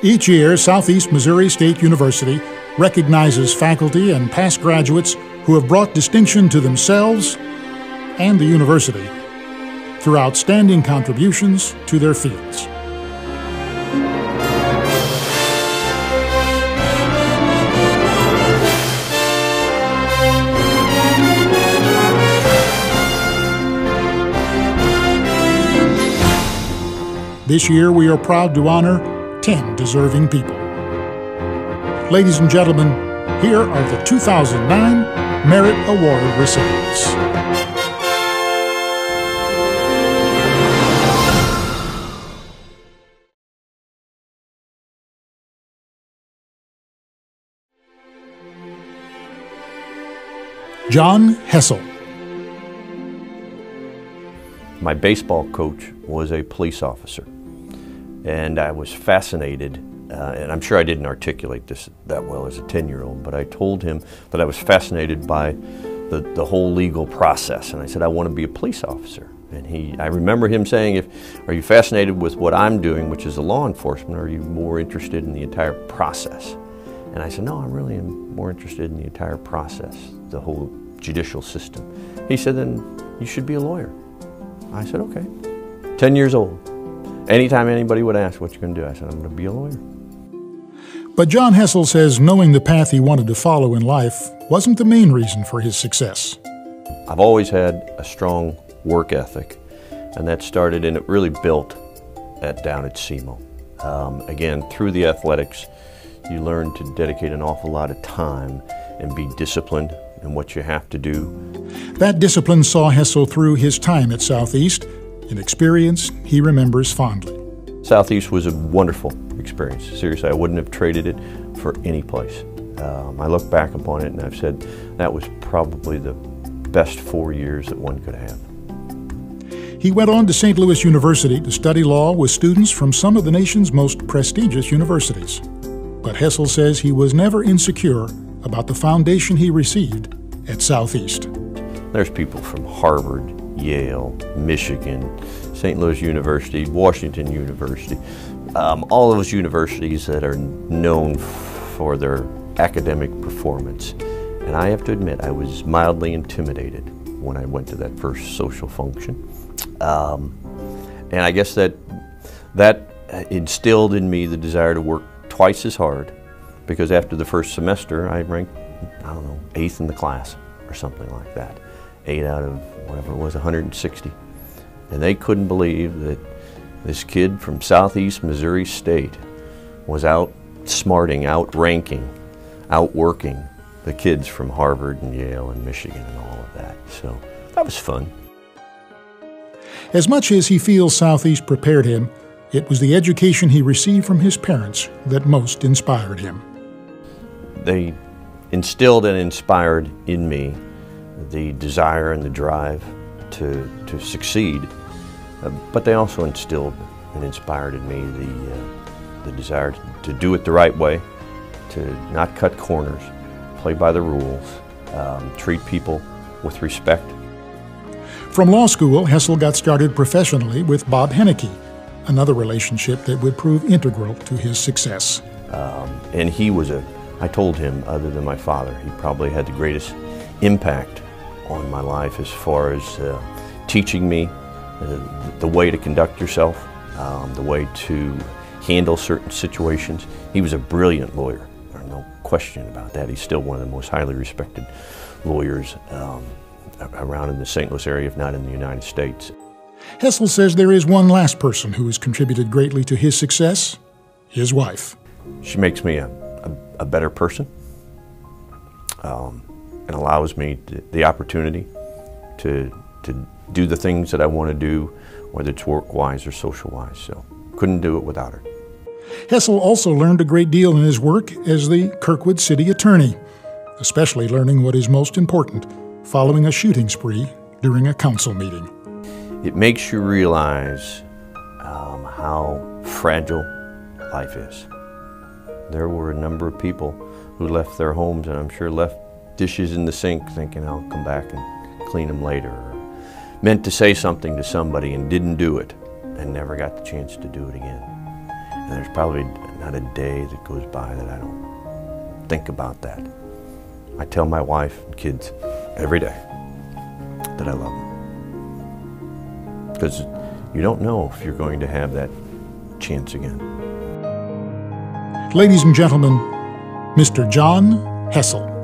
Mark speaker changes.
Speaker 1: Each year, Southeast Missouri State University recognizes faculty and past graduates who have brought distinction to themselves and the university through outstanding contributions to their fields. This year, we are proud to honor 10 deserving people. Ladies and gentlemen, here are the 2009 Merit Award recipients. John Hessel.
Speaker 2: My baseball coach was a police officer, and I was fascinated, and I'm sure I didn't articulate this that well as a 10-year-old, but I told him that I was fascinated by the whole legal process, and I said, I want to be a police officer. And I remember him saying, are you fascinated with what I'm doing, which is the law enforcement, or are you more interested in the entire process? And I said, no, I really am more interested in the entire process, the whole judicial system. He said, then you should be a lawyer. I said, okay. 10 years old. Anytime anybody would ask, what you going to do? I said, I'm going to be a lawyer.
Speaker 1: But John Hessel says knowing the path he wanted to follow in life wasn't the main reason for his success.
Speaker 2: I've always had a strong work ethic, and that started and it really built down at SEMO. Again, through the athletics, you learn to dedicate an awful lot of time and be disciplined in what you have to do.
Speaker 1: That discipline saw Hessel through his time at Southeast, an experience he remembers fondly.
Speaker 2: Southeast was a wonderful experience. Seriously, I wouldn't have traded it for any place. I look back upon it and I've said that was probably the best 4 years that one could have.
Speaker 1: He went on to St. Louis University to study law with students from some of the nation's most prestigious universities. But Hessel says he was never insecure about the foundation he received at Southeast.
Speaker 2: There's people from Harvard, Yale, Michigan, St. Louis University, Washington University, all those universities that are known for their academic performance. And I have to admit, I was mildly intimidated when I went to that first social function. And I guess that instilled in me the desire to work twice as hard, because after the first semester, I ranked, I don't know, 8th in the class or something like that. 8 out of whatever it was, 160. And they couldn't believe that this kid from Southeast Missouri State was outsmarting, outranking, outworking the kids from Harvard and Yale and Michigan and all of that. So that was fun.
Speaker 1: As much as he feels Southeast prepared him, it was the education he received from his parents that most inspired him.
Speaker 2: They instilled and inspired in me the desire and the drive to succeed, but they also instilled and inspired in me the desire to do it the right way, to not cut corners, play by the rules, treat people with respect.
Speaker 1: From law school, Hessel got started professionally with Bob Henneke, another relationship that would prove integral to his success.
Speaker 2: And he was I told him, other than my father, he probably had the greatest impact on my life as far as teaching me the way to conduct yourself, the way to handle certain situations. He was a brilliant lawyer, there's no question about that. He's still one of the most highly respected lawyers around in the St. Louis area, if not in the United States.
Speaker 1: Hessel says there is one last person who has contributed greatly to his success, his wife.
Speaker 2: She makes me a better person and allows me the opportunity to do the things that I want to do, whether it's work-wise or social-wise. So couldn't do it without her.
Speaker 1: Hessel also learned a great deal in his work as the Kirkwood City Attorney, especially learning what is most important, following a shooting spree during a council meeting.
Speaker 2: It makes you realize how fragile life is. There were a number of people who left their homes, and I'm sure left dishes in the sink thinking I'll come back and clean them later, or meant to say something to somebody and didn't do it and never got the chance to do it again. And there's probably not a day that goes by that I don't think about that. I tell my wife and kids every day that I love them. Because you don't know if you're going to have that chance again.
Speaker 1: Ladies and gentlemen, Mr. John Hessel.